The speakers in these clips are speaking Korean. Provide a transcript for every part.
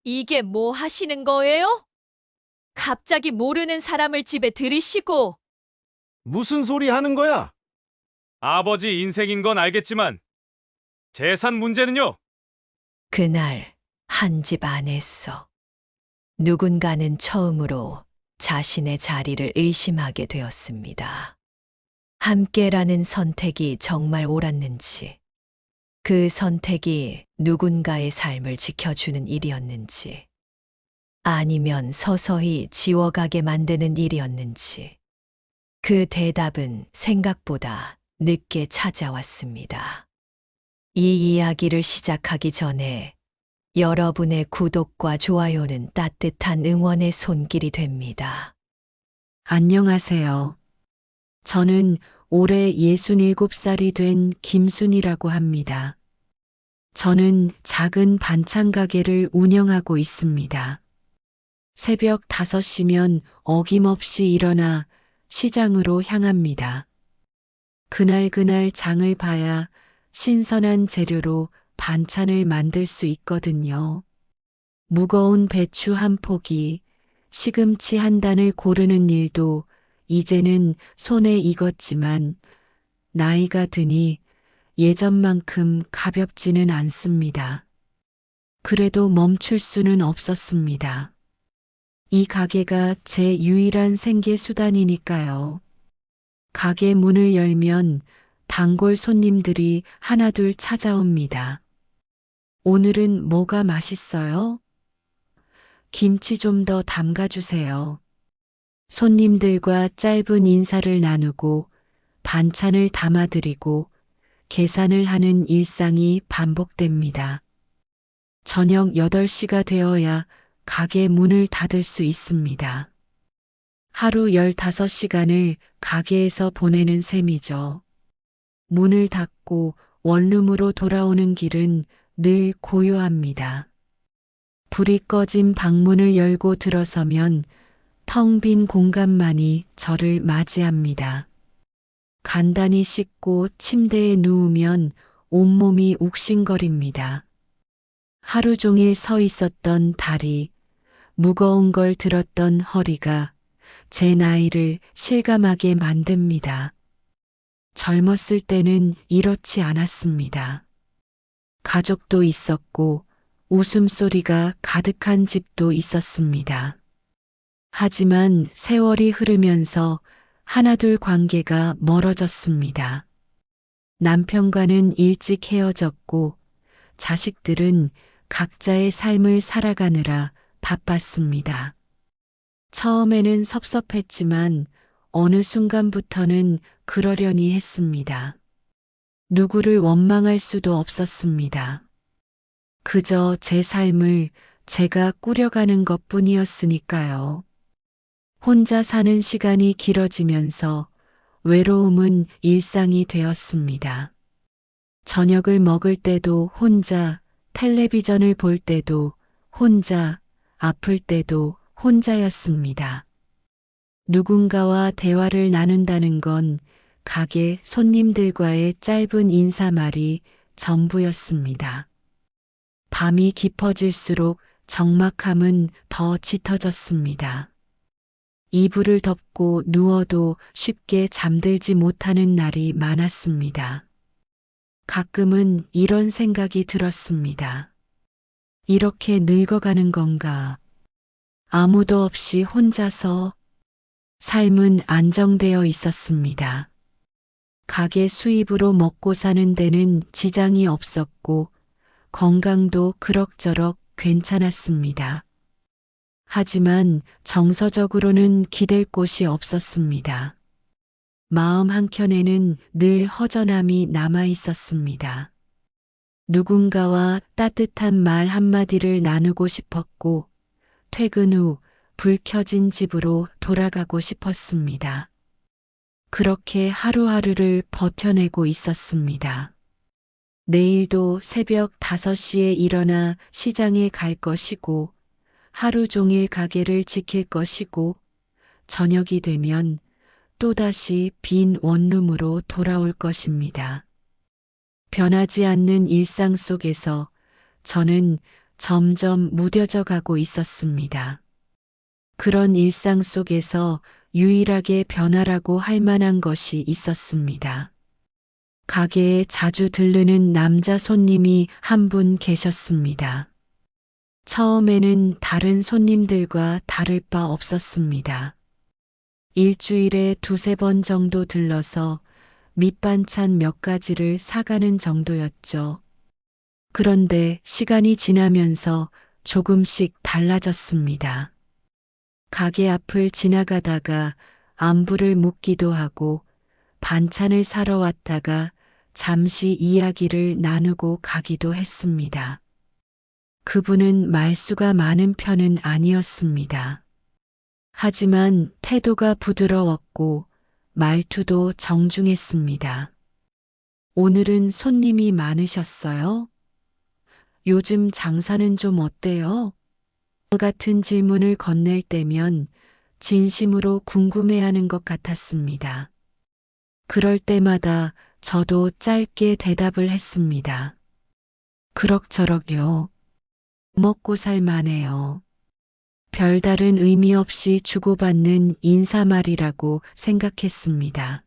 이게 뭐 하시는 거예요? 갑자기 모르는 사람을 집에 들이시고, 무슨 소리 하는 거야? 아버지 인생인 건 알겠지만 재산 문제는요? 그날 한 집 안에서 누군가는 처음으로 자신의 자리를 의심하게 되었습니다. 함께라는 선택이 정말 옳았는지, 그 선택이 누군가의 삶을 지켜주는 일이었는지, 아니면 서서히 지워가게 만드는 일이었는지, 그 대답은 생각보다 늦게 찾아왔습니다. 이 이야기를 시작하기 전에 여러분의 구독과 좋아요는 따뜻한 응원의 손길이 됩니다. 안녕하세요. 저는 올해 67살이 된 김순이라고 합니다. 저는 작은 반찬 가게를 운영하고 있습니다. 새벽 5시면 어김없이 일어나 시장으로 향합니다. 그날 장을 봐야 신선한 재료로 반찬을 만들 수 있거든요. 무거운 배추 한 포기, 시금치 한 단을 고르는 일도 이제는 손에 익었지만 나이가 드니 예전만큼 가볍지는 않습니다. 그래도 멈출 수는 없었습니다. 이 가게가 제 유일한 생계 수단이니까요. 가게 문을 열면 단골 손님들이 하나둘 찾아옵니다. 오늘은 뭐가 맛있어요? 김치 좀 더 담가주세요. 손님들과 짧은 인사를 나누고 반찬을 담아드리고 계산을 하는 일상이 반복됩니다. 저녁 8시가 되어야 가게 문을 닫을 수 있습니다. 하루 15시간을 가게에서 보내는 셈이죠. 문을 닫고 원룸으로 돌아오는 길은 늘 고요합니다. 불이 꺼진 방문을 열고 들어서면 텅 빈 공간만이 저를 맞이합니다. 간단히 씻고 침대에 누우면 온몸이 욱신거립니다. 하루 종일 서 있었던 다리, 무거운 걸 들었던 허리가 제 나이를 실감하게 만듭니다. 젊었을 때는 이렇지 않았습니다. 가족도 있었고 웃음소리가 가득한 집도 있었습니다. 하지만 세월이 흐르면서 하나둘 관계가 멀어졌습니다. 남편과는 일찍 헤어졌고 자식들은 각자의 삶을 살아가느라 바빴습니다. 처음에는 섭섭했지만 어느 순간부터는 그러려니 했습니다. 누구를 원망할 수도 없었습니다. 그저 제 삶을 제가 꾸려가는 것뿐이었으니까요. 혼자 사는 시간이 길어지면서 외로움은 일상이 되었습니다. 저녁을 먹을 때도 혼자, 텔레비전을 볼 때도 혼자, 아플 때도 혼자였습니다. 누군가와 대화를 나눈다는 건 가게 손님들과의 짧은 인사말이 전부였습니다. 밤이 깊어질수록 적막함은 더 짙어졌습니다. 이불을 덮고 누워도 쉽게 잠들지 못하는 날이 많았습니다. 가끔은 이런 생각이 들었습니다. 이렇게 늙어가는 건가? 아무도 없이 혼자서. 삶은 안정되어 있었습니다. 가게 수입으로 먹고 사는 데는 지장이 없었고 건강도 그럭저럭 괜찮았습니다. 하지만 정서적으로는 기댈 곳이 없었습니다. 마음 한켠에는 늘 허전함이 남아 있었습니다. 누군가와 따뜻한 말 한마디를 나누고 싶었고 퇴근 후 불 켜진 집으로 돌아가고 싶었습니다. 그렇게 하루하루를 버텨내고 있었습니다. 내일도 새벽 5시에 일어나 시장에 갈 것이고 하루 종일 가게를 지킬 것이고 저녁이 되면 또다시 빈 원룸으로 돌아올 것입니다. 변하지 않는 일상 속에서 저는 점점 무뎌져 가고 있었습니다. 그런 일상 속에서 유일하게 변화라고 할 만한 것이 있었습니다. 가게에 자주 들르는 남자 손님이 한 분 계셨습니다. 처음에는 다른 손님들과 다를 바 없었습니다. 일주일에 두세 번 정도 들러서 밑반찬 몇 가지를 사가는 정도였죠. 그런데 시간이 지나면서 조금씩 달라졌습니다. 가게 앞을 지나가다가 안부를 묻기도 하고 반찬을 사러 왔다가 잠시 이야기를 나누고 가기도 했습니다. 그분은 말수가 많은 편은 아니었습니다. 하지만 태도가 부드러웠고 말투도 정중했습니다. 오늘은 손님이 많으셨어요? 요즘 장사는 좀 어때요? 같은 질문을 건넬 때면 진심으로 궁금해하는 것 같았습니다. 그럴 때마다 저도 짧게 대답을 했습니다. 그럭저럭요. 먹고 살만해요. 별다른 의미 없이 주고받는 인사말이라고 생각했습니다.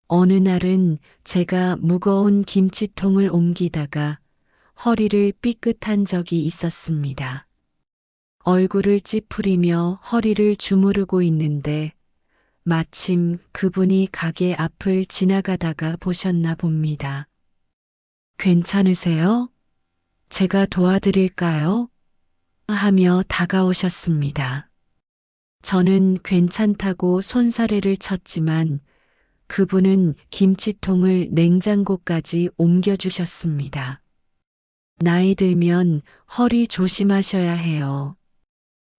어느 날은 제가 무거운 김치통을 옮기다가 허리를 삐끗한 적이 있었습니다. 얼굴을 찌푸리며 허리를 주무르고 있는데 마침 그분이 가게 앞을 지나가다가 보셨나 봅니다. 괜찮으세요? 제가 도와드릴까요? 하며 다가오셨습니다. 저는 괜찮다고 손사래를 쳤지만 그분은 김치통을 냉장고까지 옮겨주셨습니다. 나이 들면 허리 조심하셔야 해요.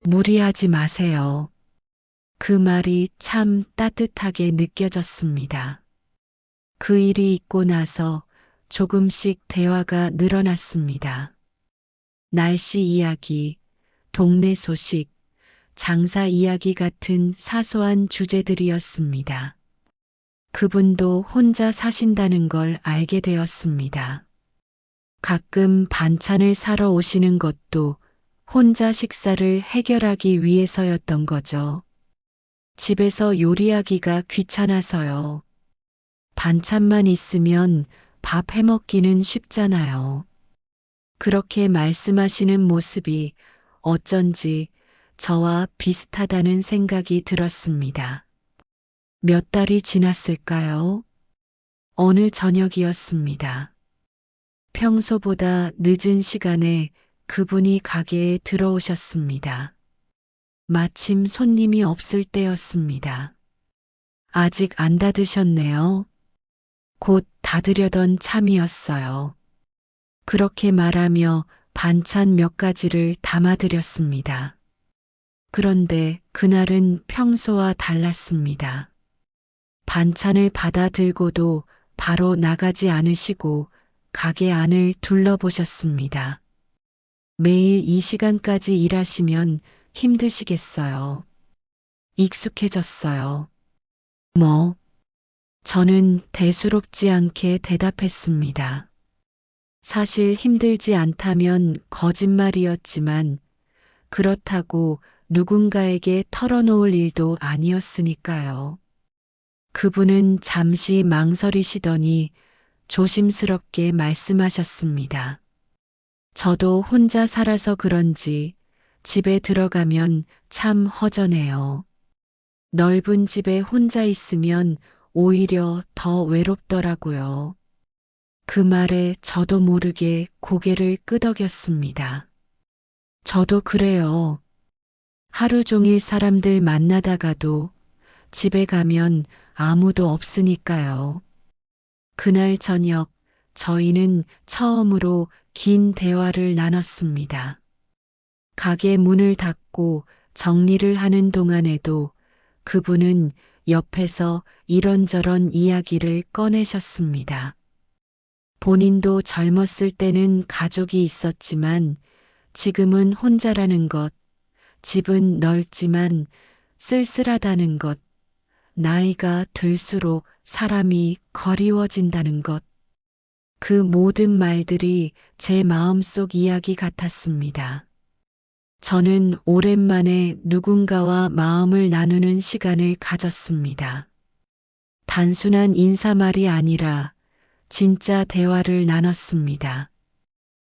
무리하지 마세요. 그 말이 참 따뜻하게 느껴졌습니다. 그 일이 있고 나서 조금씩 대화가 늘어났습니다. 날씨 이야기, 동네 소식, 장사 이야기 같은 사소한 주제들이었습니다. 그분도 혼자 사신다는 걸 알게 되었습니다. 가끔 반찬을 사러 오시는 것도 혼자 식사를 해결하기 위해서였던 거죠. 집에서 요리하기가 귀찮아서요. 반찬만 있으면 밥 해먹기는 쉽잖아요. 그렇게 말씀하시는 모습이 어쩐지 저와 비슷하다는 생각이 들었습니다. 몇 달이 지났을까요? 어느 저녁이었습니다. 평소보다 늦은 시간에 그분이 가게에 들어오셨습니다. 마침 손님이 없을 때였습니다. 아직 안 닫으셨네요. 곧 닫으려던 참이었어요. 그렇게 말하며 반찬 몇 가지를 담아드렸습니다. 그런데 그날은 평소와 달랐습니다. 반찬을 받아 들고도 바로 나가지 않으시고 가게 안을 둘러보셨습니다. 매일 이 시간까지 일하시면 힘드시겠어요. 익숙해졌어요. 뭐? 저는 대수롭지 않게 대답했습니다. 사실 힘들지 않다면 거짓말이었지만 그렇다고 누군가에게 털어놓을 일도 아니었으니까요. 그분은 잠시 망설이시더니 조심스럽게 말씀하셨습니다. 저도 혼자 살아서 그런지 집에 들어가면 참 허전해요. 넓은 집에 혼자 있으면 오히려 더 외롭더라고요. 그 말에 저도 모르게 고개를 끄덕였습니다. 저도 그래요. 하루 종일 사람들 만나다가도 집에 가면 아무도 없으니까요. 그날 저녁 저희는 처음으로 긴 대화를 나눴습니다. 가게 문을 닫고 정리를 하는 동안에도 그분은 옆에서 이런저런 이야기를 꺼내셨습니다. 본인도 젊었을 때는 가족이 있었지만 지금은 혼자라는 것, 집은 넓지만 쓸쓸하다는 것, 나이가 들수록 사람이 거리워진다는 것. 그 모든 말들이 제 마음속 이야기 같았습니다. 저는 오랜만에 누군가와 마음을 나누는 시간을 가졌습니다. 단순한 인사말이 아니라 진짜 대화를 나눴습니다.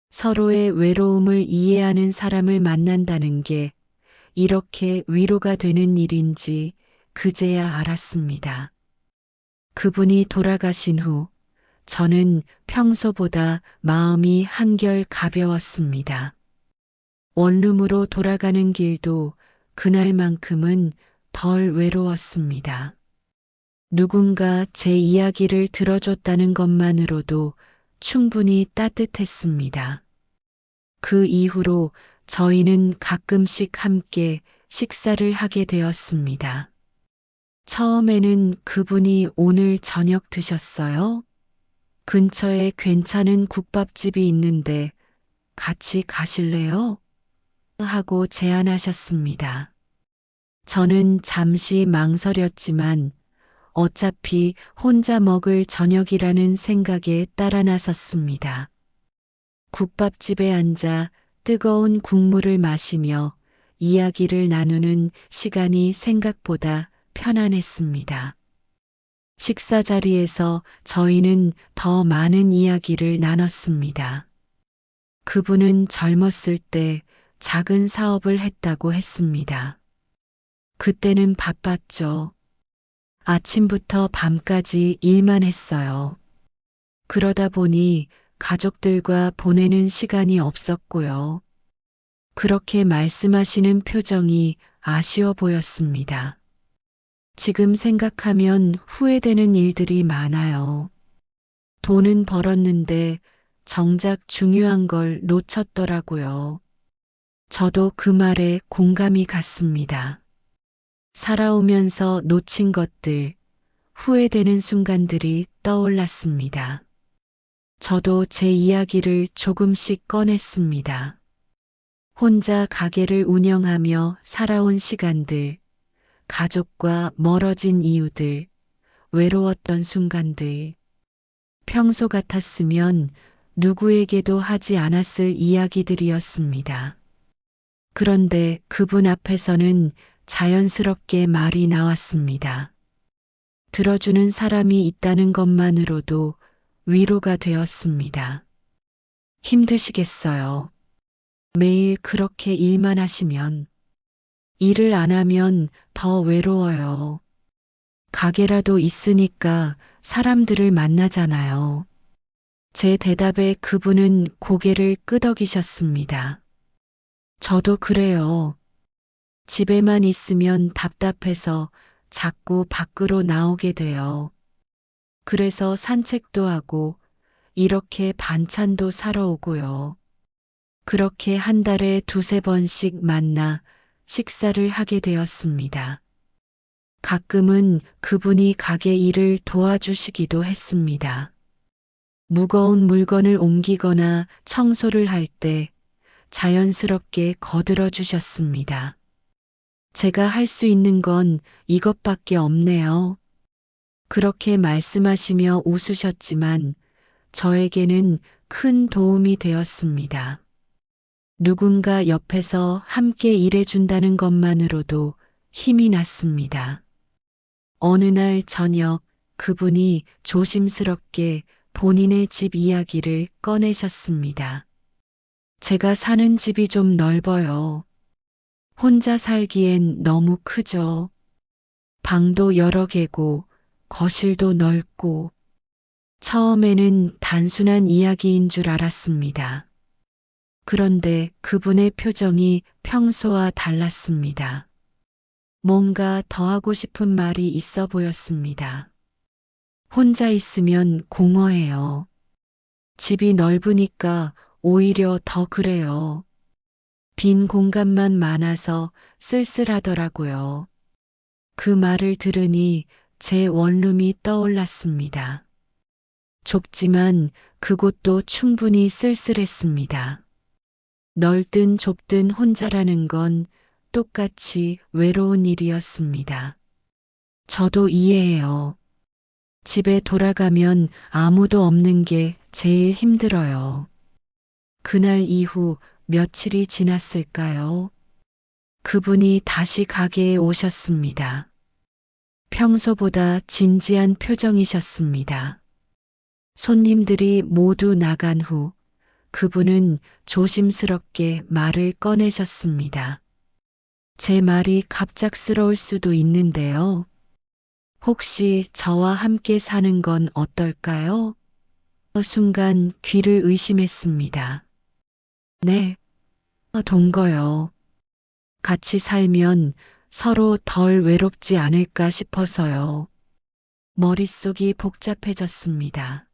서로의 외로움을 이해하는 사람을 만난다는 게 이렇게 위로가 되는 일인지 그제야 알았습니다. 그분이 돌아가신 후 저는 평소보다 마음이 한결 가벼웠습니다. 원룸으로 돌아가는 길도 그날만큼은 덜 외로웠습니다. 누군가 제 이야기를 들어줬다는 것만으로도 충분히 따뜻했습니다. 그 이후로 저희는 가끔씩 함께 식사를 하게 되었습니다. 처음에는 그분이 오늘 저녁 드셨어요? 근처에 괜찮은 국밥집이 있는데 같이 가실래요? 하고 제안하셨습니다. 저는 잠시 망설였지만 어차피 혼자 먹을 저녁이라는 생각에 따라 나섰습니다. 국밥집에 앉아 뜨거운 국물을 마시며 이야기를 나누는 시간이 생각보다 편안했습니다. 식사 자리에서 저희는 더 많은 이야기를 나눴습니다. 그분은 젊었을 때 작은 사업을 했다고 했습니다. 그때는 바빴죠. 아침부터 밤까지 일만 했어요. 그러다 보니 가족들과 보내는 시간이 없었고요. 그렇게 말씀하시는 표정이 아쉬워 보였습니다. 지금 생각하면 후회되는 일들이 많아요. 돈은 벌었는데 정작 중요한 걸 놓쳤더라고요. 저도 그 말에 공감이 갔습니다. 살아오면서 놓친 것들, 후회되는 순간들이 떠올랐습니다. 저도 제 이야기를 조금씩 꺼냈습니다. 혼자 가게를 운영하며 살아온 시간들, 가족과 멀어진 이유들, 외로웠던 순간들. 평소 같았으면 누구에게도 하지 않았을 이야기들이었습니다. 그런데 그분 앞에서는 자연스럽게 말이 나왔습니다. 들어주는 사람이 있다는 것만으로도 위로가 되었습니다. 힘드시겠어요. 매일 그렇게 일만 하시면. 일을 안 하면 더 외로워요. 가게라도 있으니까 사람들을 만나잖아요. 제 대답에 그분은 고개를 끄덕이셨습니다. 저도 그래요. 집에만 있으면 답답해서 자꾸 밖으로 나오게 돼요. 그래서 산책도 하고 이렇게 반찬도 사러 오고요. 그렇게 한 달에 2~3번씩 만나 식사를 하게 되었습니다. 가끔은 그분이 가게 일을 도와주시기도 했습니다. 무거운 물건을 옮기거나 청소를 할 때 자연스럽게 거들어 주셨습니다. 제가 할 수 있는 건 이것밖에 없네요. 그렇게 말씀하시며 웃으셨지만 저에게는 큰 도움이 되었습니다. 누군가 옆에서 함께 일해준다는 것만으로도 힘이 났습니다. 어느 날 저녁 그분이 조심스럽게 본인의 집 이야기를 꺼내셨습니다. 제가 사는 집이 좀 넓어요. 혼자 살기엔 너무 크죠. 방도 여러 개고 거실도 넓고. 처음에는 단순한 이야기인 줄 알았습니다. 그런데 그분의 표정이 평소와 달랐습니다. 뭔가 더 하고 싶은 말이 있어 보였습니다. 혼자 있으면 공허해요. 집이 넓으니까 오히려 더 그래요. 빈 공간만 많아서 쓸쓸하더라고요. 그 말을 들으니 제 원룸이 떠올랐습니다. 좁지만 그곳도 충분히 쓸쓸했습니다. 넓든 좁든 혼자라는 건 똑같이 외로운 일이었습니다. 저도 이해해요. 집에 돌아가면 아무도 없는 게 제일 힘들어요. 그날 이후 며칠이 지났을까요? 그분이 다시 가게에 오셨습니다. 평소보다 진지한 표정이셨습니다. 손님들이 모두 나간 후 그분은 조심스럽게 말을 꺼내셨습니다. 제 말이 갑작스러울 수도 있는데요. 혹시 저와 함께 사는 건 어떨까요? 순간 귀를 의심했습니다. 네, 동거요. 같이 살면 서로 덜 외롭지 않을까 싶어서요. 머릿속이 복잡해졌습니다.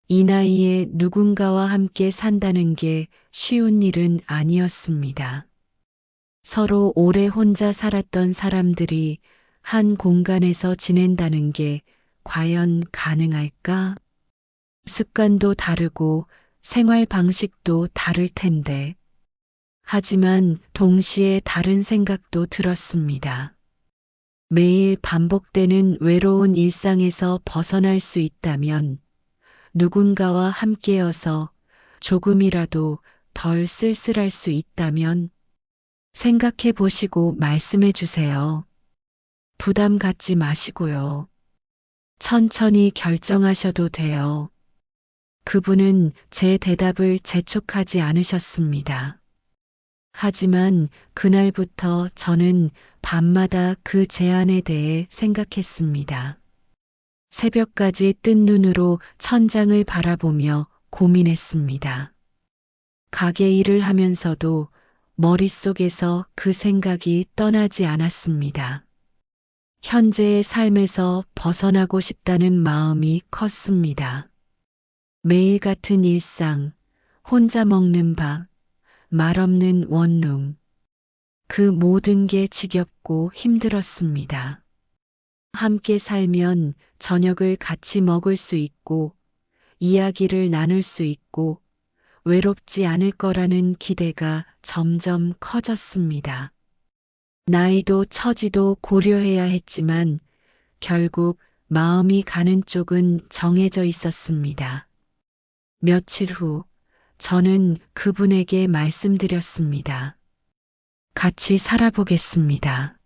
이 나이에 누군가와 함께 산다는 게 쉬운 일은 아니었습니다. 서로 오래 혼자 살았던 사람들이 한 공간에서 지낸다는 게 과연 가능할까? 습관도 다르고 생활 방식도 다를 텐데. 하지만 동시에 다른 생각도 들었습니다. 매일 반복되는 외로운 일상에서 벗어날 수 있다면 누군가와 함께여서 조금이라도 덜 쓸쓸할 수 있다면 생각해 보시고 말씀해 주세요. 부담 갖지 마시고요. 천천히 결정하셔도 돼요. 그분은 제 대답을 재촉하지 않으셨습니다. 하지만 그날부터 저는 밤마다 그 제안에 대해 생각했습니다. 새벽까지 뜬 눈으로 천장을 바라보며 고민했습니다. 가게 일을 하면서도 머릿속에서 그 생각이 떠나지 않았습니다. 현재의 삶에서 벗어나고 싶다는 마음이 컸습니다. 매일 같은 일상, 혼자 먹는 밥, 말없는 원룸. 그 모든 게 지겹고 힘들었습니다. 함께 살면 저녁을 같이 먹을 수 있고, 이야기를 나눌 수 있고, 외롭지 않을 거라는 기대가 점점 커졌습니다. 나이도 처지도 고려해야 했지만, 결국 마음이 가는 쪽은 정해져 있었습니다. 며칠 후, 저는 그분에게 말씀드렸습니다. 같이 살아보겠습니다.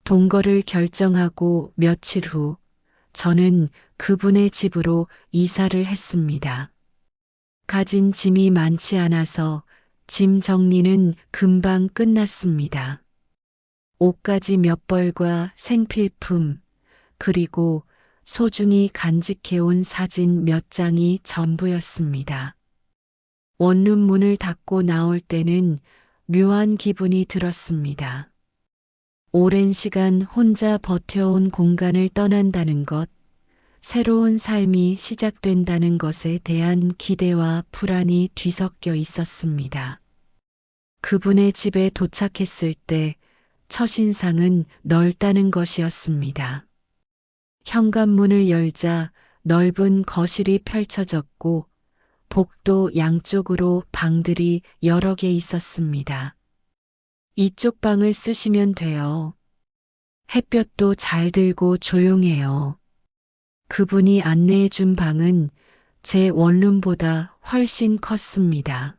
동거를 결정하고 며칠 후 저는 그분의 집으로 이사를 했습니다. 가진 짐이 많지 않아서 짐 정리는 금방 끝났습니다. 옷가지 몇 벌과 생필품, 그리고 소중히 간직해온 사진 몇 장이 전부였습니다. 원룸 문을 닫고 나올 때는 묘한 기분이 들었습니다. 오랜 시간 혼자 버텨온 공간을 떠난다는 것, 새로운 삶이 시작된다는 것에 대한 기대와 불안이 뒤섞여 있었습니다. 그분의 집에 도착했을 때 첫인상은 넓다는 것이었습니다. 현관문을 열자 넓은 거실이 펼쳐졌고 복도 양쪽으로 방들이 여러 개 있었습니다. 이쪽 방을 쓰시면 돼요. 햇볕도 잘 들고 조용해요. 그분이 안내해 준 방은 제 원룸보다 훨씬 컸습니다.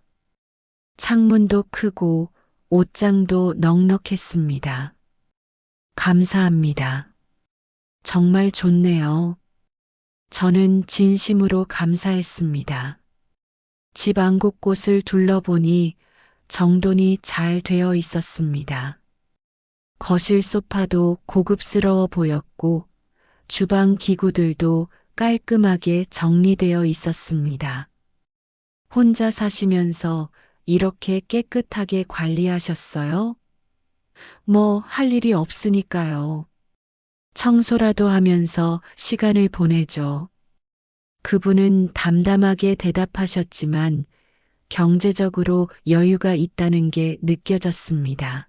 창문도 크고 옷장도 넉넉했습니다. 감사합니다. 정말 좋네요. 저는 진심으로 감사했습니다. 집 안 곳곳을 둘러보니 정돈이 잘 되어 있었습니다. 거실 소파도 고급스러워 보였고 주방 기구들도 깔끔하게 정리되어 있었습니다. 혼자 사시면서 이렇게 깨끗하게 관리하셨어요? 뭐 할 일이 없으니까요. 청소라도 하면서 시간을 보내죠. 그분은 담담하게 대답하셨지만 경제적으로 여유가 있다는 게 느껴졌습니다.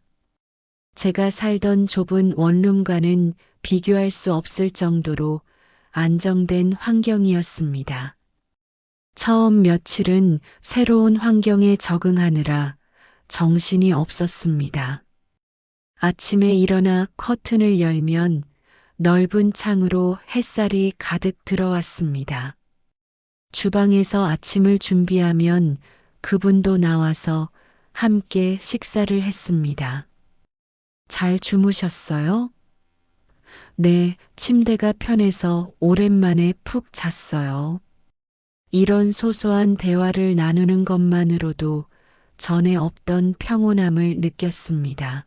제가 살던 좁은 원룸과는 비교할 수 없을 정도로 안정된 환경이었습니다. 처음 며칠은 새로운 환경에 적응하느라 정신이 없었습니다. 아침에 일어나 커튼을 열면 넓은 창으로 햇살이 가득 들어왔습니다. 주방에서 아침을 준비하면 그분도 나와서 함께 식사를 했습니다. 잘 주무셨어요? 네, 침대가 편해서 오랜만에 푹 잤어요. 이런 소소한 대화를 나누는 것만으로도 전에 없던 평온함을 느꼈습니다.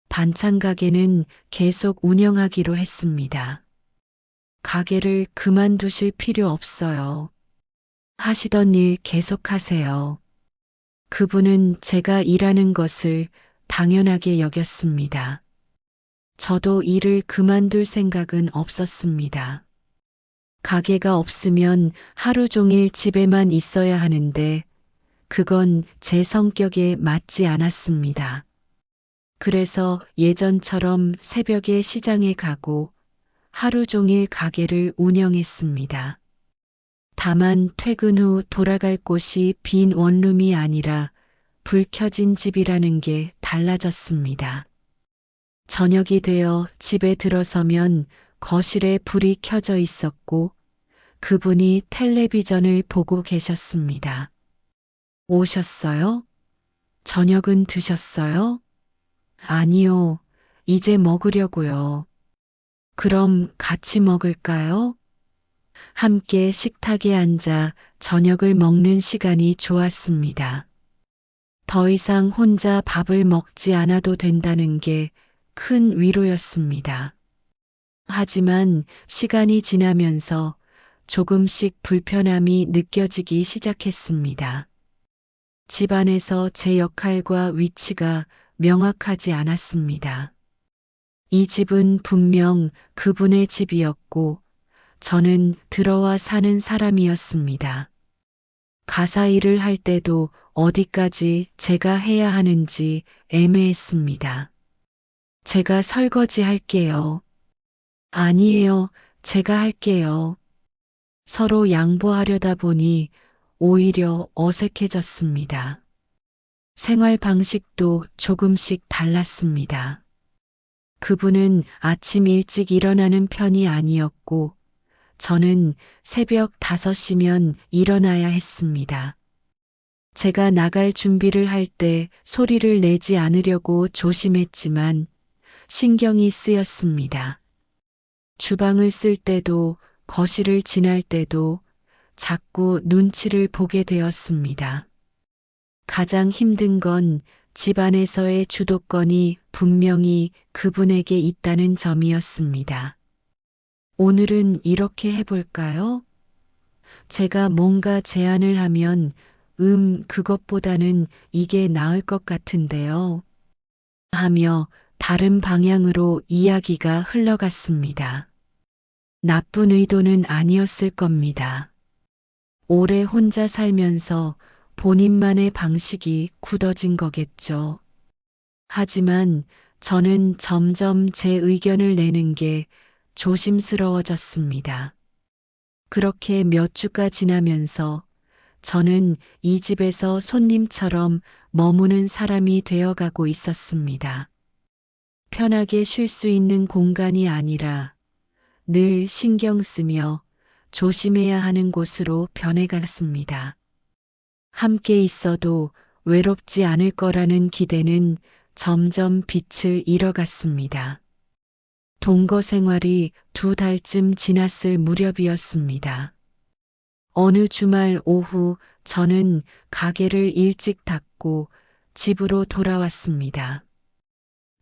반찬 가게는 계속 운영하기로 했습니다. 가게를 그만두실 필요 없어요. 하시던 일 계속하세요. 그분은 제가 일하는 것을 당연하게 여겼습니다. 저도 일을 그만둘 생각은 없었습니다. 가게가 없으면 하루 종일 집에만 있어야 하는데 그건 제 성격에 맞지 않았습니다. 그래서 예전처럼 새벽에 시장에 가고 하루 종일 가게를 운영했습니다. 다만 퇴근 후 돌아갈 곳이 빈 원룸이 아니라 불 켜진 집이라는 게 달라졌습니다. 저녁이 되어 집에 들어서면 거실에 불이 켜져 있었고 그분이 텔레비전을 보고 계셨습니다. 오셨어요? 저녁은 드셨어요? 아니요, 이제 먹으려고요. 그럼 같이 먹을까요? 함께 식탁에 앉아 저녁을 먹는 시간이 좋았습니다. 더 이상 혼자 밥을 먹지 않아도 된다는 게 큰 위로였습니다. 하지만 시간이 지나면서 조금씩 불편함이 느껴지기 시작했습니다. 집안에서 제 역할과 위치가 명확하지 않았습니다. 이 집은 분명 그분의 집이었고 저는 들어와 사는 사람이었습니다. 가사 일을 할 때도 어디까지 제가 해야 하는지 애매했습니다. 제가 설거지 할게요. 아니에요, 제가 할게요. 서로 양보하려다 보니 오히려 어색해졌습니다. 생활 방식도 조금씩 달랐습니다. 그분은 아침 일찍 일어나는 편이 아니었고 저는 새벽 5시면 일어나야 했습니다. 제가 나갈 준비를 할 때 소리를 내지 않으려고 조심했지만 신경이 쓰였습니다. 주방을 쓸 때도 거실을 지날 때도 자꾸 눈치를 보게 되었습니다. 가장 힘든 건 집안에서의 주도권이 분명히 그분에게 있다는 점이었습니다. 오늘은 이렇게 해볼까요? 제가 뭔가 제안을 하면 그것보다는 이게 나을 것 같은데요. 하며 다른 방향으로 이야기가 흘러갔습니다. 나쁜 의도는 아니었을 겁니다. 오래 혼자 살면서 본인만의 방식이 굳어진 거겠죠. 하지만 저는 점점 제 의견을 내는 게 조심스러워졌습니다. 그렇게 몇 주가 지나면서 저는 이 집에서 손님처럼 머무는 사람이 되어가고 있었습니다. 편하게 쉴 수 있는 공간이 아니라 늘 신경 쓰며 조심해야 하는 곳으로 변해갔습니다. 함께 있어도 외롭지 않을 거라는 기대는 점점 빛을 잃어갔습니다. 동거 생활이 2달쯤 지났을 무렵이었습니다. 어느 주말 오후 저는 가게를 일찍 닫고 집으로 돌아왔습니다.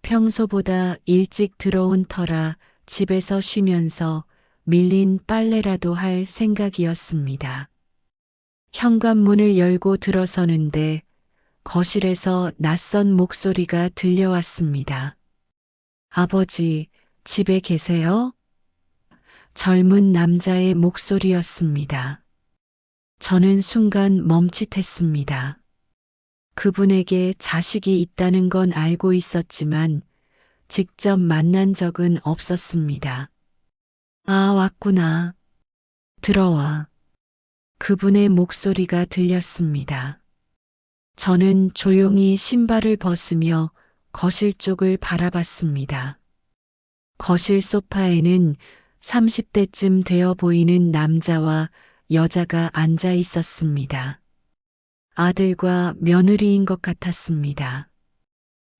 평소보다 일찍 들어온 터라 집에서 쉬면서 밀린 빨래라도 할 생각이었습니다. 현관문을 열고 들어서는데 거실에서 낯선 목소리가 들려왔습니다. 아버지, 집에 계세요? 젊은 남자의 목소리였습니다. 저는 순간 멈칫했습니다. 그분에게 자식이 있다는 건 알고 있었지만 직접 만난 적은 없었습니다. 아, 왔구나. 들어와. 그분의 목소리가 들렸습니다. 저는 조용히 신발을 벗으며 거실 쪽을 바라봤습니다. 거실 소파에는 30대쯤 되어 보이는 남자와 여자가 앉아 있었습니다. 아들과 며느리인 것 같았습니다.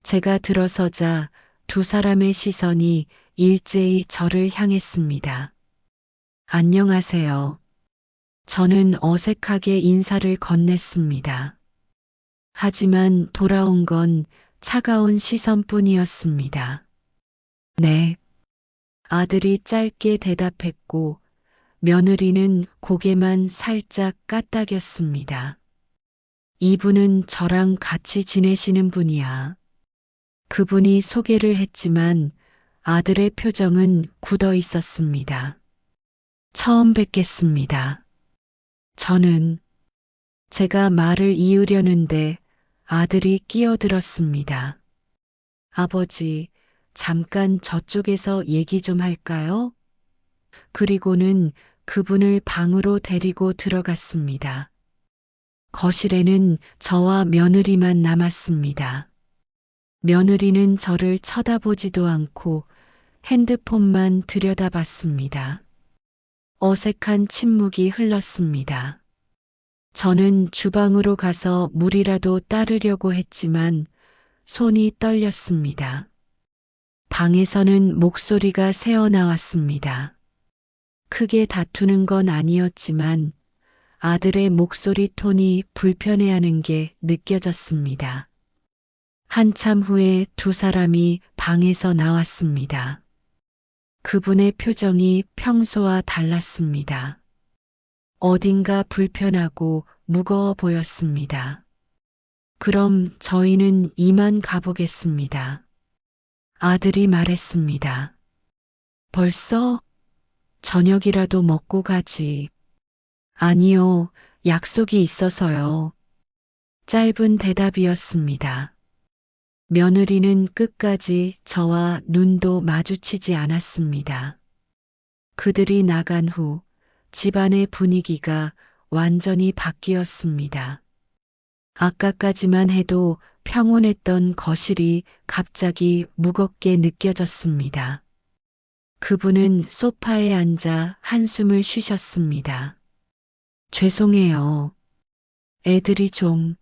제가 들어서자 두 사람의 시선이 일제히 저를 향했습니다. 안녕하세요. 저는 어색하게 인사를 건넸습니다. 하지만 돌아온 건 차가운 시선뿐이었습니다. 네. 아들이 짧게 대답했고 며느리는 고개만 살짝 까딱였습니다. 이분은 저랑 같이 지내시는 분이야. 그분이 소개를 했지만 아들의 표정은 굳어 있었습니다. 처음 뵙겠습니다. 저는 제가 말을 이으려는데 아들이 끼어들었습니다. 아버지, 잠깐 저쪽에서 얘기 좀 할까요? 그리고는 그분을 방으로 데리고 들어갔습니다. 거실에는 저와 며느리만 남았습니다. 며느리는 저를 쳐다보지도 않고 핸드폰만 들여다봤습니다. 어색한 침묵이 흘렀습니다. 저는 주방으로 가서 물이라도 따르려고 했지만 손이 떨렸습니다. 방에서는 목소리가 새어나왔습니다. 크게 다투는 건 아니었지만 아들의 목소리 톤이 불편해하는 게 느껴졌습니다. 한참 후에 두 사람이 방에서 나왔습니다. 그분의 표정이 평소와 달랐습니다. 어딘가 불편하고 무거워 보였습니다. 그럼 저희는 이만 가보겠습니다. 아들이 말했습니다. 벌써? 저녁이라도 먹고 가지. 아니요, 약속이 있어서요. 짧은 대답이었습니다. 며느리는 끝까지 저와 눈도 마주치지 않았습니다. 그들이 나간 후 집안의 분위기가 완전히 바뀌었습니다. 아까까지만 해도 평온했던 거실이 갑자기 무겁게 느껴졌습니다. 그분은 소파에 앉아 한숨을 쉬셨습니다. 죄송해요. 애들이 좀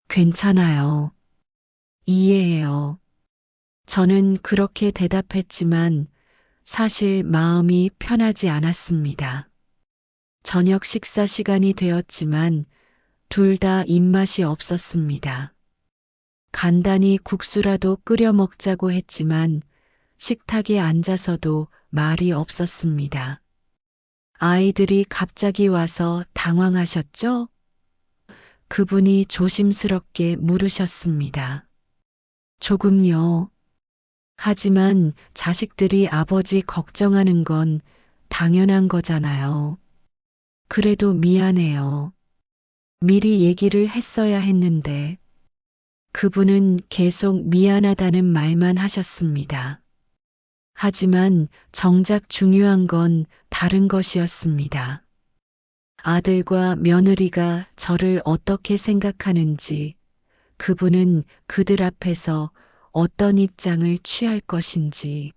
괜찮아요. 이해해요. 저는 그렇게 대답했지만 사실 마음이 편하지 않았습니다. 저녁 식사 시간이 되었지만 둘 다 입맛이 없었습니다. 간단히 국수라도 끓여 먹자고 했지만 식탁에 앉아서도 말이 없었습니다. 아이들이 갑자기 와서 당황하셨죠? 그분이 조심스럽게 물으셨습니다. 조금요. 하지만 자식들이 아버지 걱정하는 건 당연한 거잖아요. 그래도 미안해요. 미리 얘기를 했어야 했는데. 그분은 계속 미안하다는 말만 하셨습니다. 하지만 정작 중요한 건 다른 것이었습니다. 아들과 며느리가 저를 어떻게 생각하는지, 그분은 그들 앞에서 어떤 입장을 취할 것인지,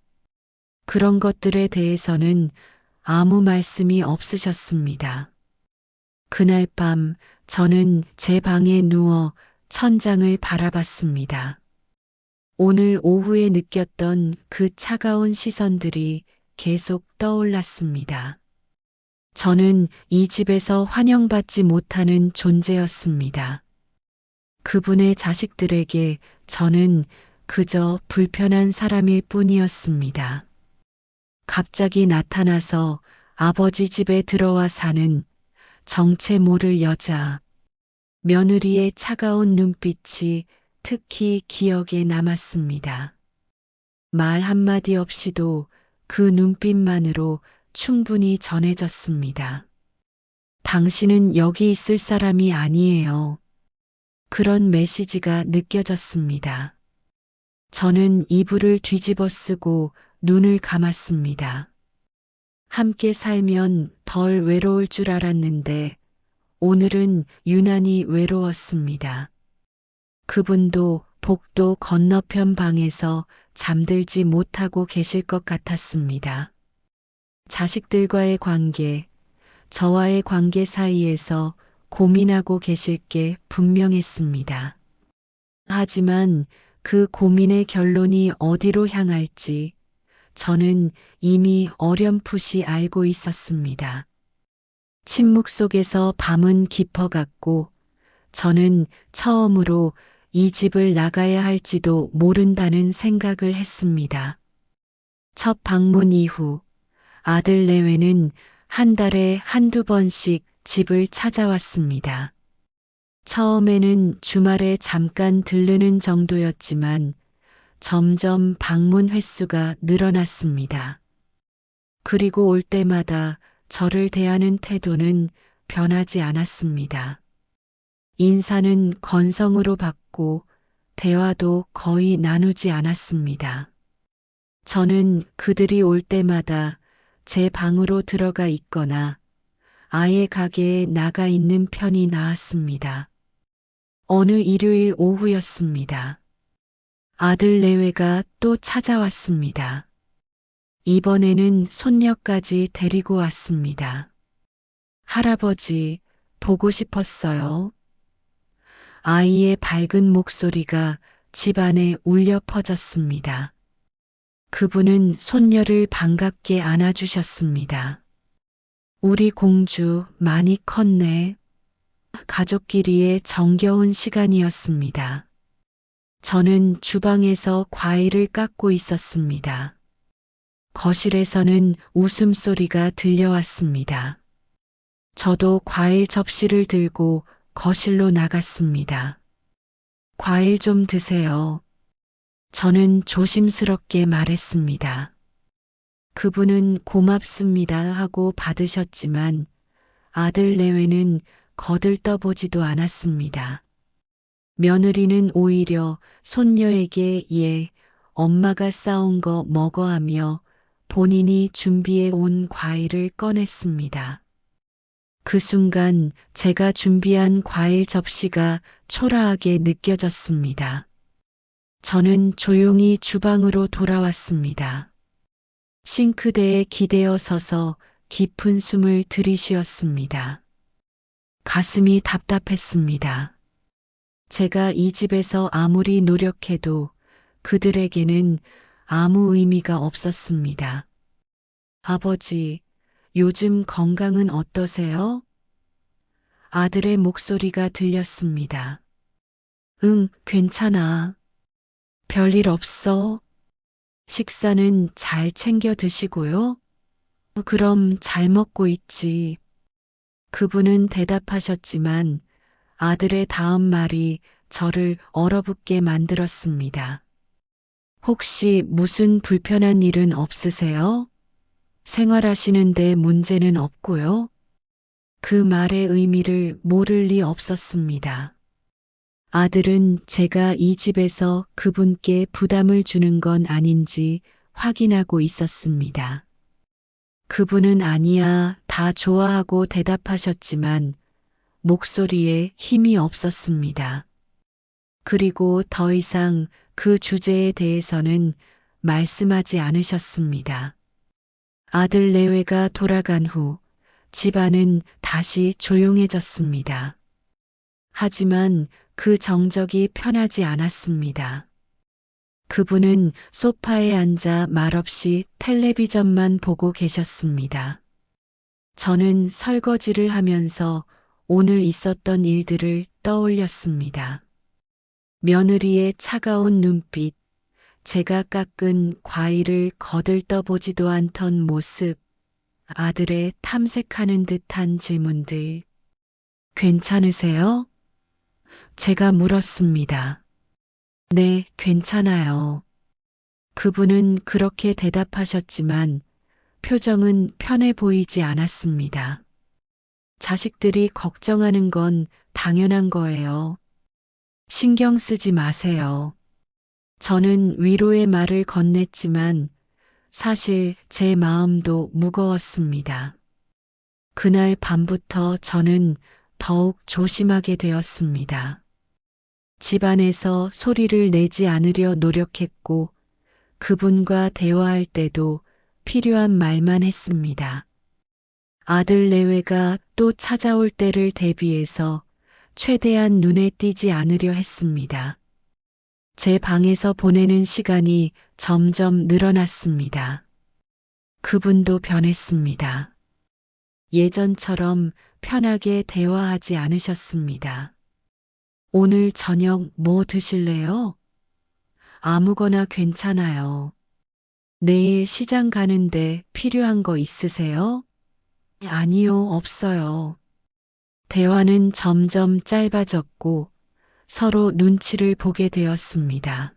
그런 것들에 대해서는 아무 말씀이 없으셨습니다. 그날 밤 저는 제 방에 누워 천장을 바라봤습니다. 오늘 오후에 느꼈던 그 차가운 시선들이 계속 떠올랐습니다. 저는 이 집에서 환영받지 못하는 존재였습니다. 그분의 자식들에게 저는 그저 불편한 사람일 뿐이었습니다. 갑자기 나타나서 아버지 집에 들어와 사는 정체 모를 여자. 며느리의 차가운 눈빛이 특히 기억에 남았습니다. 말 한마디 없이도 그 눈빛만으로 충분히 전해졌습니다. 당신은 여기 있을 사람이 아니에요. 그런 메시지가 느껴졌습니다. 저는 이불을 뒤집어 쓰고 눈을 감았습니다. 함께 살면 덜 외로울 줄 알았는데 오늘은 유난히 외로웠습니다. 그분도 복도 건너편 방에서 잠들지 못하고 계실 것 같았습니다. 자식들과의 관계, 저와의 관계 사이에서 고민하고 계실 게 분명했습니다. 하지만 그 고민의 결론이 어디로 향할지 저는 이미 어렴풋이 알고 있었습니다. 침묵 속에서 밤은 깊어갔고 저는 처음으로 이 집을 나가야 할지도 모른다는 생각을 했습니다. 첫 방문 이후 아들 내외는 한 달에 한두 번씩 집을 찾아왔습니다. 처음에는 주말에 잠깐 들르는 정도였지만 점점 방문 횟수가 늘어났습니다. 그리고 올 때마다 저를 대하는 태도는 변하지 않았습니다. 인사는 건성으로 받고 대화도 거의 나누지 않았습니다. 저는 그들이 올 때마다 제 방으로 들어가 있거나 아예 가게에 나가 있는 편이 나았습니다. 어느 일요일 오후였습니다. 아들 내외가 또 찾아왔습니다. 이번에는 손녀까지 데리고 왔습니다. 할아버지, 보고 싶었어요. 아이의 밝은 목소리가 집안에 울려 퍼졌습니다. 그분은 손녀를 반갑게 안아주셨습니다. 우리 공주 많이 컸네. 가족끼리의 정겨운 시간이었습니다. 저는 주방에서 과일을 깎고 있었습니다. 거실에서는 웃음소리가 들려왔습니다. 저도 과일 접시를 들고 거실로 나갔습니다. 과일 좀 드세요. 저는 조심스럽게 말했습니다. 그분은 고맙습니다 하고 받으셨지만 아들 내외는 거들떠보지도 않았습니다. 며느리는 오히려 손녀에게 엄마가 싸운 거 먹어 하며 본인이 준비해 온 과일을 꺼냈습니다. 그 순간 제가 준비한 과일 접시가 초라하게 느껴졌습니다. 저는 조용히 주방으로 돌아왔습니다. 싱크대에 기대어 서서 깊은 숨을 들이쉬었습니다. 가슴이 답답했습니다. 제가 이 집에서 아무리 노력해도 그들에게는 아무 의미가 없었습니다. 아버지, 요즘 건강은 어떠세요? 아들의 목소리가 들렸습니다. 응, 괜찮아. 별일 없어. 식사는 잘 챙겨 드시고요. 그럼 잘 먹고 있지. 그분은 대답하셨지만 아들의 다음 말이 저를 얼어붙게 만들었습니다. 혹시 무슨 불편한 일은 없으세요? 생활하시는데 문제는 없고요. 그 말의 의미를 모를 리 없었습니다. 아들은 제가 이 집에서 그분께 부담을 주는 건 아닌지 확인하고 있었습니다. 그분은 아니야, 다 좋아하고 대답하셨지만 목소리에 힘이 없었습니다. 그리고 더 이상 그 주제에 대해서는 말씀하지 않으셨습니다. 아들 내외가 돌아간 후 집안은 다시 조용해졌습니다. 하지만 그 정적이 편하지 않았습니다. 그분은 소파에 앉아 말없이 텔레비전만 보고 계셨습니다. 저는 설거지를 하면서 오늘 있었던 일들을 떠올렸습니다. 며느리의 차가운 눈빛, 제가 깎은 과일을 거들떠보지도 않던 모습, 아들의 탐색하는 듯한 질문들. 괜찮으세요? 제가 물었습니다. 네, 괜찮아요. 그분은 그렇게 대답하셨지만 표정은 편해 보이지 않았습니다. 자식들이 걱정하는 건 당연한 거예요. 신경 쓰지 마세요. 저는 위로의 말을 건넸지만 사실 제 마음도 무거웠습니다. 그날 밤부터 저는 더욱 조심하게 되었습니다. 집안에서 소리를 내지 않으려 노력했고 그분과 대화할 때도 필요한 말만 했습니다. 아들 내외가 또 찾아올 때를 대비해서 최대한 눈에 띄지 않으려 했습니다. 제 방에서 보내는 시간이 점점 늘어났습니다. 그분도 변했습니다. 예전처럼 편하게 대화하지 않으셨습니다. 오늘 저녁 뭐 드실래요? 아무거나 괜찮아요. 내일 시장 가는데 필요한 거 있으세요? 아니요, 없어요. 대화는 점점 짧아졌고 서로 눈치를 보게 되었습니다.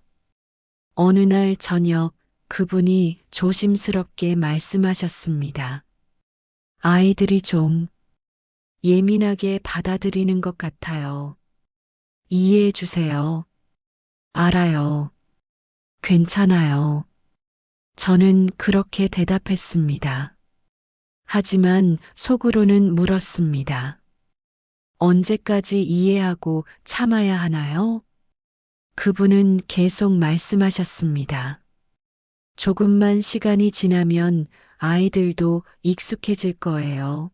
어느 날 저녁 그분이 조심스럽게 말씀하셨습니다. 아이들이 좀 예민하게 받아들이는 것 같아요. 이해해 주세요. 알아요. 괜찮아요. 저는 그렇게 대답했습니다. 하지만 속으로는 물었습니다. 언제까지 이해하고 참아야 하나요? 그분은 계속 말씀하셨습니다. 조금만 시간이 지나면 아이들도 익숙해질 거예요.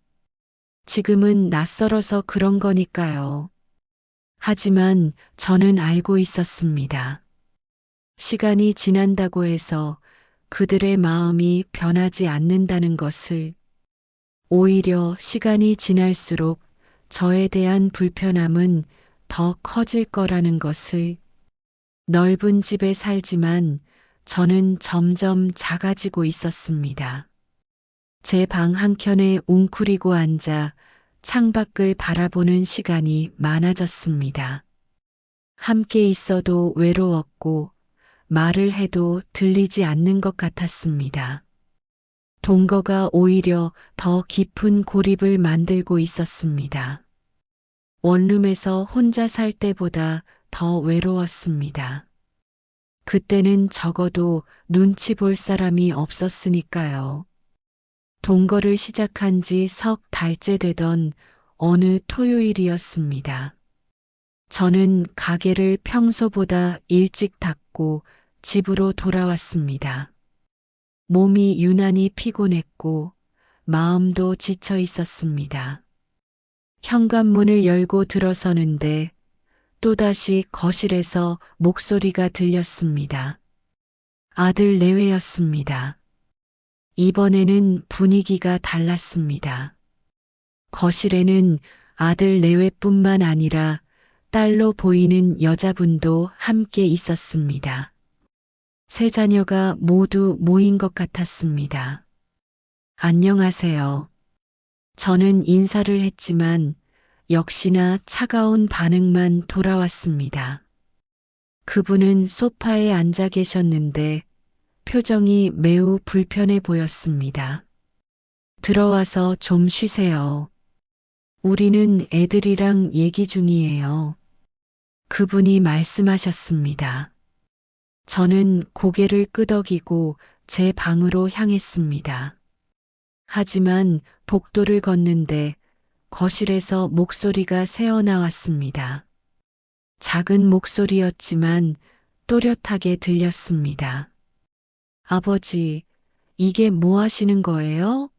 지금은 낯설어서 그런 거니까요. 하지만 저는 알고 있었습니다. 시간이 지난다고 해서 그들의 마음이 변하지 않는다는 것을, 오히려 시간이 지날수록 저에 대한 불편함은 더 커질 거라는 것을. 넓은 집에 살지만 저는 점점 작아지고 있었습니다. 제 방 한켠에 웅크리고 앉아 창밖을 바라보는 시간이 많아졌습니다. 함께 있어도 외로웠고 말을 해도 들리지 않는 것 같았습니다. 동거가 오히려 더 깊은 고립을 만들고 있었습니다. 원룸에서 혼자 살 때보다 더 외로웠습니다. 그때는 적어도 눈치 볼 사람이 없었으니까요. 동거를 시작한 지 석 달째 되던 어느 토요일이었습니다. 저는 가게를 평소보다 일찍 닫고 집으로 돌아왔습니다. 몸이 유난히 피곤했고 마음도 지쳐 있었습니다. 현관문을 열고 들어서는데 또다시 거실에서 목소리가 들렸습니다. 아들 내외였습니다. 이번에는 분위기가 달랐습니다. 거실에는 아들 내외뿐만 아니라 딸로 보이는 여자분도 함께 있었습니다. 세 자녀가 모두 모인 것 같았습니다. 안녕하세요. 저는 인사를 했지만 역시나 차가운 반응만 돌아왔습니다. 그분은 소파에 앉아 계셨는데 표정이 매우 불편해 보였습니다. 들어와서 좀 쉬세요. 우리는 애들이랑 얘기 중이에요. 그분이 말씀하셨습니다. 저는 고개를 끄덕이고 제 방으로 향했습니다. 하지만 복도를 걷는데 거실에서 목소리가 새어나왔습니다. 작은 목소리였지만 또렷하게 들렸습니다. 아버지, 이게 뭐 하시는 거예요?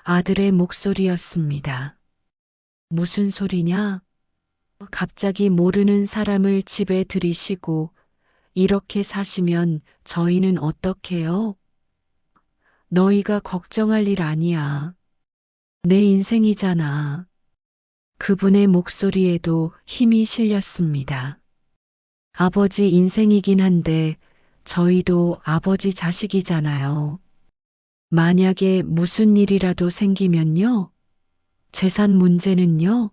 아들의 목소리였습니다. 무슨 소리냐? 갑자기 모르는 사람을 집에 들이시고 이렇게 사시면 저희는 어떡해요? 너희가 걱정할 일 아니야. 내 인생이잖아. 그분의 목소리에도 힘이 실렸습니다. 아버지 인생이긴 한데 저희도 아버지 자식이잖아요. 만약에 무슨 일이라도 생기면요? 재산 문제는요?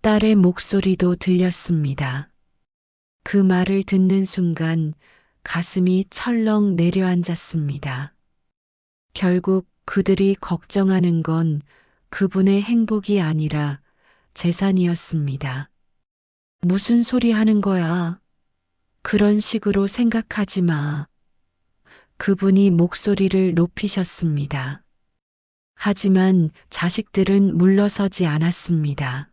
딸의 목소리도 들렸습니다. 그 말을 듣는 순간 가슴이 철렁 내려앉았습니다. 결국 그들이 걱정하는 건 그분의 행복이 아니라 재산이었습니다. 무슨 소리 하는 거야? 그런 식으로 생각하지 마. 그분이 목소리를 높이셨습니다. 하지만 자식들은 물러서지 않았습니다.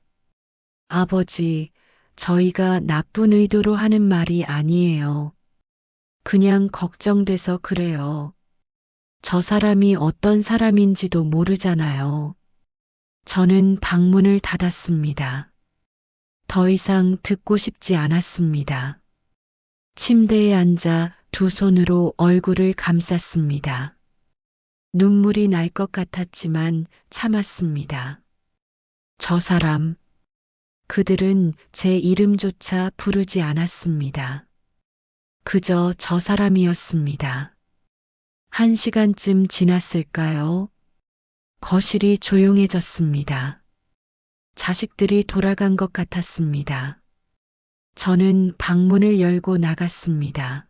아버지, 저희가 나쁜 의도로 하는 말이 아니에요. 그냥 걱정돼서 그래요. 저 사람이 어떤 사람인지도 모르잖아요. 저는 방문을 닫았습니다. 더 이상 듣고 싶지 않았습니다. 침대에 앉아 두 손으로 얼굴을 감쌌습니다. 눈물이 날 것 같았지만 참았습니다. 저 사람, 그들은 제 이름조차 부르지 않았습니다. 그저 저 사람이었습니다. 1시간쯤 지났을까요? 거실이 조용해졌습니다. 자식들이 돌아간 것 같았습니다. 저는 방문을 열고 나갔습니다.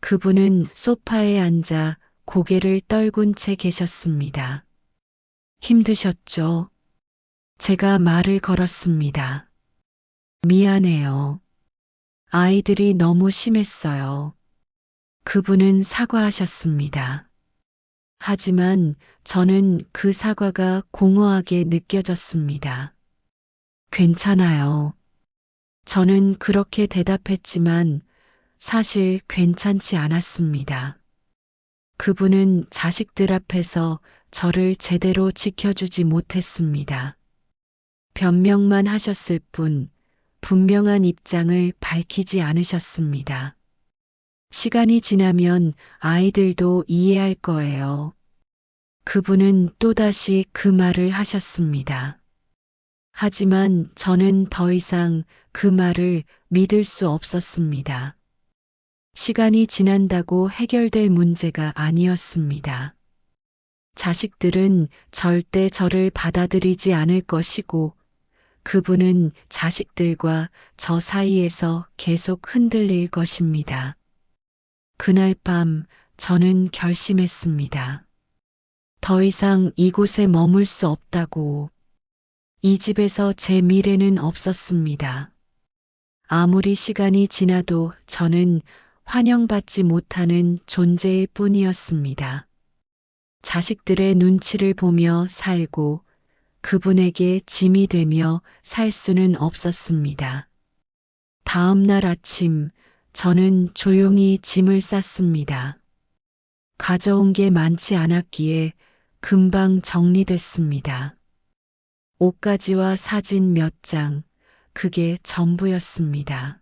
그분은 소파에 앉아 고개를 떨군 채 계셨습니다. 힘드셨죠? 제가 말을 걸었습니다. 미안해요. 아이들이 너무 심했어요. 그분은 사과하셨습니다. 하지만 저는 그 사과가 공허하게 느껴졌습니다. 괜찮아요. 저는 그렇게 대답했지만 사실 괜찮지 않았습니다. 그분은 자식들 앞에서 저를 제대로 지켜주지 못했습니다. 변명만 하셨을 뿐 분명한 입장을 밝히지 않으셨습니다. 시간이 지나면 아이들도 이해할 거예요. 그분은 또다시 그 말을 하셨습니다. 하지만 저는 더 이상 그 말을 믿을 수 없었습니다. 시간이 지난다고 해결될 문제가 아니었습니다. 자식들은 절대 저를 받아들이지 않을 것이고 그분은 자식들과 저 사이에서 계속 흔들릴 것입니다. 그날 밤 저는 결심했습니다. 더 이상 이곳에 머물 수 없다고. 이 집에서 제 미래는 없었습니다. 아무리 시간이 지나도 저는 환영받지 못하는 존재일 뿐이었습니다. 자식들의 눈치를 보며 살고 그분에게 짐이 되며 살 수는 없었습니다. 다음 날 아침 저는 조용히 짐을 쌌습니다. 가져온 게 많지 않았기에 금방 정리됐습니다. 옷가지와 사진 몇 장, 그게 전부였습니다.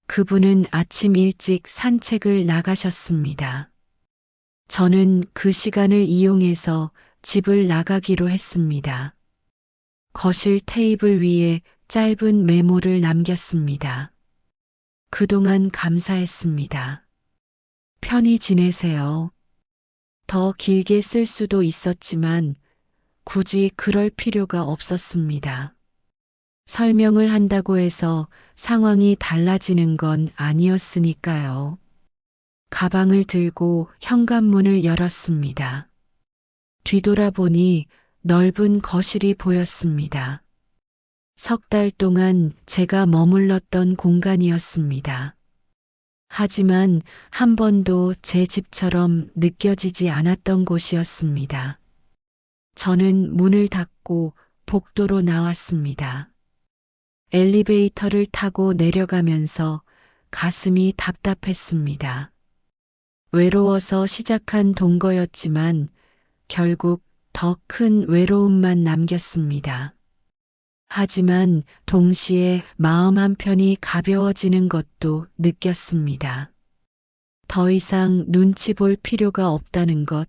그분은 아침 일찍 산책을 나가셨습니다. 저는 그 시간을 이용해서 집을 나가기로 했습니다. 거실 테이블 위에 짧은 메모를 남겼습니다. 그동안 감사했습니다. 편히 지내세요. 더 길게 쓸 수도 있었지만 굳이 그럴 필요가 없었습니다. 설명을 한다고 해서 상황이 달라지는 건 아니었으니까요. 가방을 들고 현관문을 열었습니다. 뒤돌아보니 넓은 거실이 보였습니다. 석 달 동안 제가 머물렀던 공간이었습니다. 하지만 한 번도 제 집처럼 느껴지지 않았던 곳이었습니다. 저는 문을 닫고 복도로 나왔습니다. 엘리베이터를 타고 내려가면서 가슴이 답답했습니다. 외로워서 시작한 동거였지만 결국 더 큰 외로움만 남겼습니다. 하지만 동시에 마음 한편이 가벼워지는 것도 느꼈습니다. 더 이상 눈치 볼 필요가 없다는 것,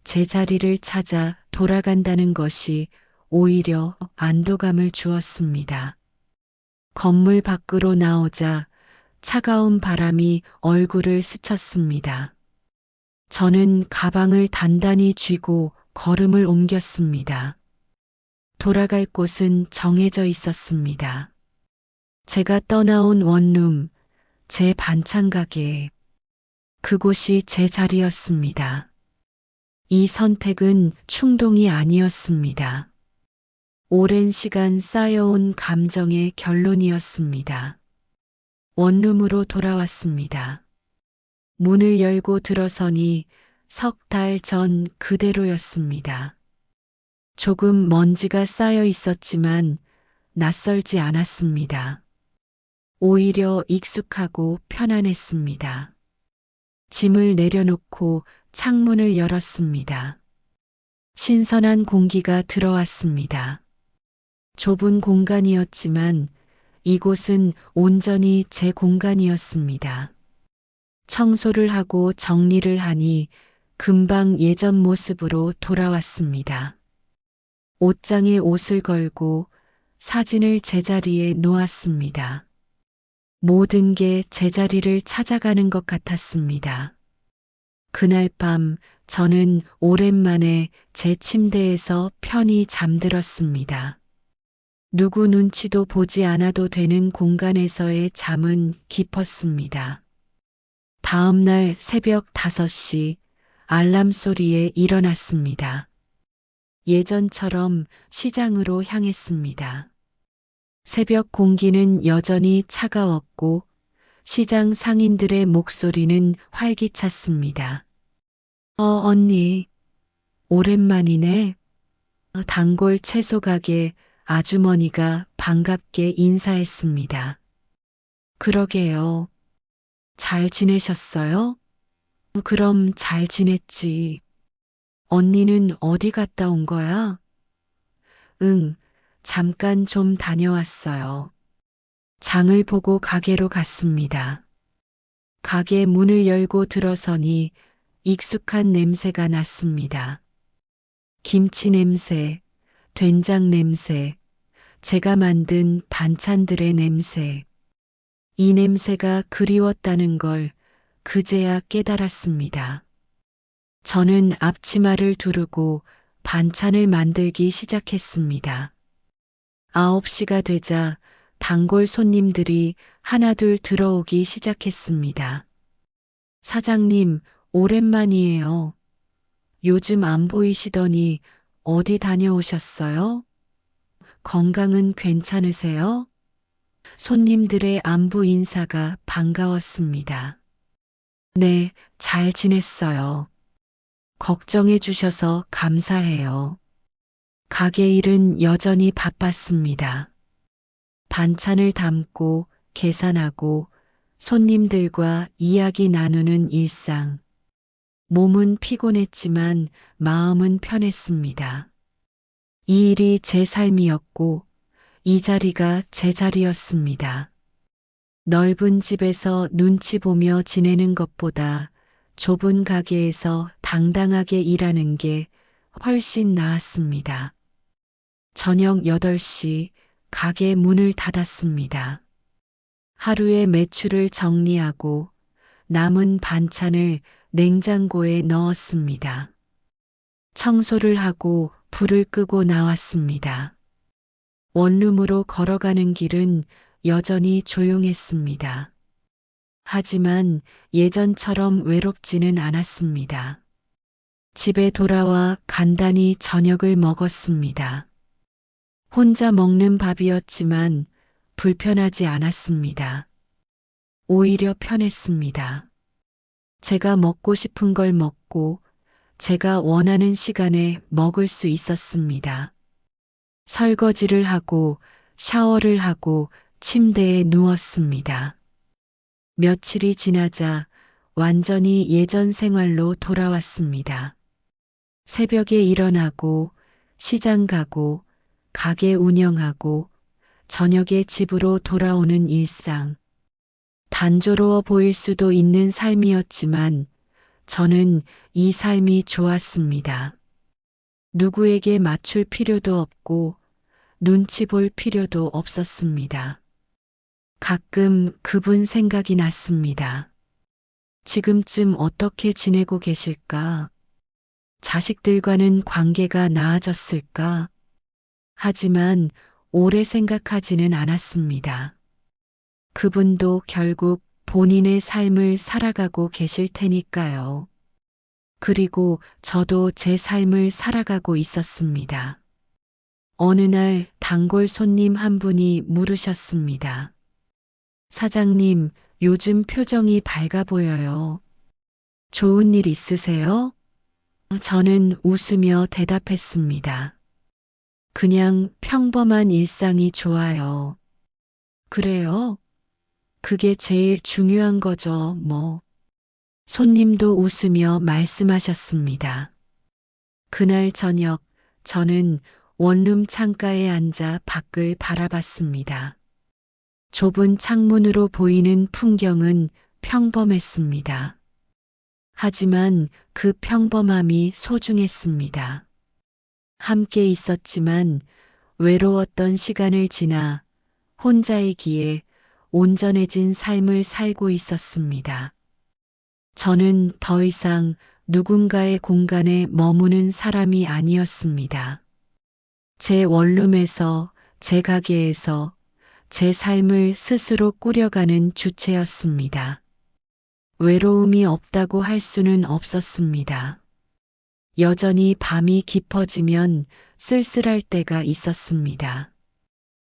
제 자리를 찾아 돌아간다는 것이 오히려 안도감을 주었습니다. 건물 밖으로 나오자 차가운 바람이 얼굴을 스쳤습니다. 저는 가방을 단단히 쥐고 걸음을 옮겼습니다. 돌아갈 곳은 정해져 있었습니다. 제가 떠나온 원룸, 제 반찬 가게, 그곳이 제 자리였습니다. 이 선택은 충동이 아니었습니다. 오랜 시간 쌓여온 감정의 결론이었습니다. 원룸으로 돌아왔습니다. 문을 열고 들어서니 석 달 전 그대로였습니다. 조금 먼지가 쌓여 있었지만 낯설지 않았습니다. 오히려 익숙하고 편안했습니다. 짐을 내려놓고 창문을 열었습니다. 신선한 공기가 들어왔습니다. 좁은 공간이었지만 이곳은 온전히 제 공간이었습니다. 청소를 하고 정리를 하니 금방 예전 모습으로 돌아왔습니다. 옷장에 옷을 걸고 사진을 제자리에 놓았습니다. 모든 게 제자리를 찾아가는 것 같았습니다. 그날 밤 저는 오랜만에 제 침대에서 편히 잠들었습니다. 누구 눈치도 보지 않아도 되는 공간에서의 잠은 깊었습니다. 다음 날 새벽 5시 알람 소리에 일어났습니다. 예전처럼 시장으로 향했습니다. 새벽 공기는 여전히 차가웠고 시장 상인들의 목소리는 활기찼습니다. 언니, 오랜만이네. 단골 채소 가게 아주머니가 반갑게 인사했습니다. 그러게요. 잘 지내셨어요? 그럼 잘 지냈지. 언니는 어디 갔다 온 거야? 응, 잠깐 좀 다녀왔어요. 장을 보고 가게로 갔습니다. 가게 문을 열고 들어서니 익숙한 냄새가 났습니다. 김치 냄새, 된장 냄새, 제가 만든 반찬들의 냄새. 이 냄새가 그리웠다는 걸 그제야 깨달았습니다. 저는 앞치마를 두르고 반찬을 만들기 시작했습니다. 9시가 되자 단골 손님들이 하나둘 들어오기 시작했습니다. 사장님, 오랜만이에요. 요즘 안 보이시더니 어디 다녀오셨어요? 건강은 괜찮으세요? 손님들의 안부 인사가 반가웠습니다. 네, 잘 지냈어요. 걱정해 주셔서 감사해요. 가게 일은 여전히 바빴습니다. 반찬을 담고 계산하고 손님들과 이야기 나누는 일상. 몸은 피곤했지만 마음은 편했습니다. 이 일이 제 삶이었고 이 자리가 제 자리였습니다. 넓은 집에서 눈치 보며 지내는 것보다 좁은 가게에서 당당하게 일하는 게 훨씬 나았습니다. 저녁 8시 가게 문을 닫았습니다. 하루의 매출을 정리하고 남은 반찬을 냉장고에 넣었습니다. 청소를 하고 불을 끄고 나왔습니다. 원룸으로 걸어가는 길은 여전히 조용했습니다. 하지만 예전처럼 외롭지는 않았습니다. 집에 돌아와 간단히 저녁을 먹었습니다. 혼자 먹는 밥이었지만 불편하지 않았습니다. 오히려 편했습니다. 제가 먹고 싶은 걸 먹고 제가 원하는 시간에 먹을 수 있었습니다. 설거지를 하고 샤워를 하고 침대에 누웠습니다. 며칠이 지나자 완전히 예전 생활로 돌아왔습니다. 새벽에 일어나고 시장 가고 가게 운영하고 저녁에 집으로 돌아오는 일상. 단조로워 보일 수도 있는 삶이었지만 저는 이 삶이 좋았습니다. 누구에게 맞출 필요도 없고 눈치 볼 필요도 없었습니다. 가끔 그분 생각이 났습니다. 지금쯤 어떻게 지내고 계실까? 자식들과는 관계가 나아졌을까? 하지만 오래 생각하지는 않았습니다. 그분도 결국 본인의 삶을 살아가고 계실 테니까요. 그리고 저도 제 삶을 살아가고 있었습니다. 어느 날 단골 손님 한 분이 물으셨습니다. 사장님, 요즘 표정이 밝아 보여요. 좋은 일 있으세요? 저는 웃으며 대답했습니다. 그냥 평범한 일상이 좋아요. 그래요? 그게 제일 중요한 거죠, 뭐. 손님도 웃으며 말씀하셨습니다. 그날 저녁 저는 원룸 창가에 앉아 밖을 바라봤습니다. 좁은 창문으로 보이는 풍경은 평범했습니다. 하지만 그 평범함이 소중했습니다. 함께 있었지만 외로웠던 시간을 지나 혼자이기에 온전해진 삶을 살고 있었습니다. 저는 더 이상 누군가의 공간에 머무는 사람이 아니었습니다. 제 원룸에서, 제 가게에서 제 삶을 스스로 꾸려가는 주체였습니다. 외로움이 없다고 할 수는 없었습니다. 여전히 밤이 깊어지면 쓸쓸할 때가 있었습니다.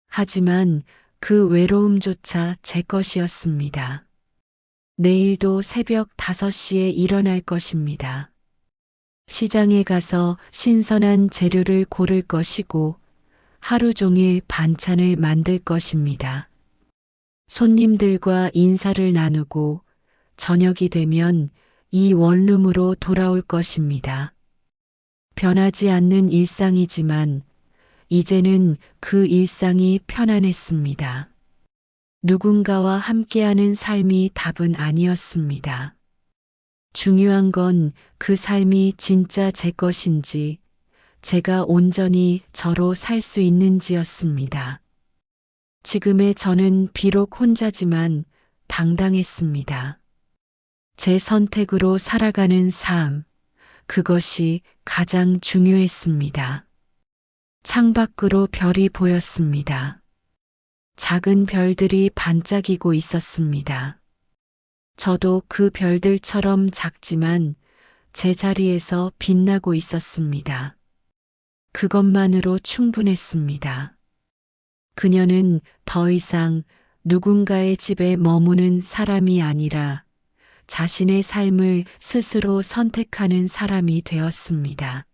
하지만 그 외로움조차 제 것이었습니다. 내일도 새벽 5시에 일어날 것입니다. 시장에 가서 신선한 재료를 고를 것이고 하루 종일 반찬을 만들 것입니다. 손님들과 인사를 나누고 저녁이 되면 이 원룸으로 돌아올 것입니다. 변하지 않는 일상이지만 이제는 그 일상이 편안했습니다. 누군가와 함께하는 삶이 답은 아니었습니다. 중요한 건 그 삶이 진짜 제 것인지, 제가 온전히 저로 살 수 있는지였습니다. 지금의 저는 비록 혼자지만 당당했습니다. 제 선택으로 살아가는 삶, 그것이 가장 중요했습니다. 창밖으로 별이 보였습니다. 작은 별들이 반짝이고 있었습니다. 저도 그 별들처럼 작지만 제 자리에서 빛나고 있었습니다. 그것만으로 충분했습니다. 그녀는 더 이상 누군가의 집에 머무는 사람이 아니라 자신의 삶을 스스로 선택하는 사람이 되었습니다.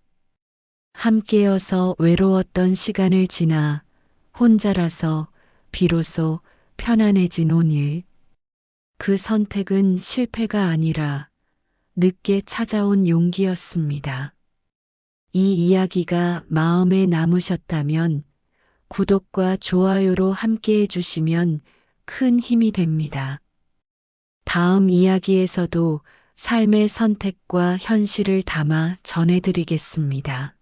함께여서 외로웠던 시간을 지나 혼자라서 비로소 편안해진 오늘. 그 선택은 실패가 아니라 늦게 찾아온 용기였습니다. 이 이야기가 마음에 남으셨다면 구독과 좋아요로 함께해 주시면 큰 힘이 됩니다. 다음 이야기에서도 삶의 선택과 현실을 담아 전해드리겠습니다.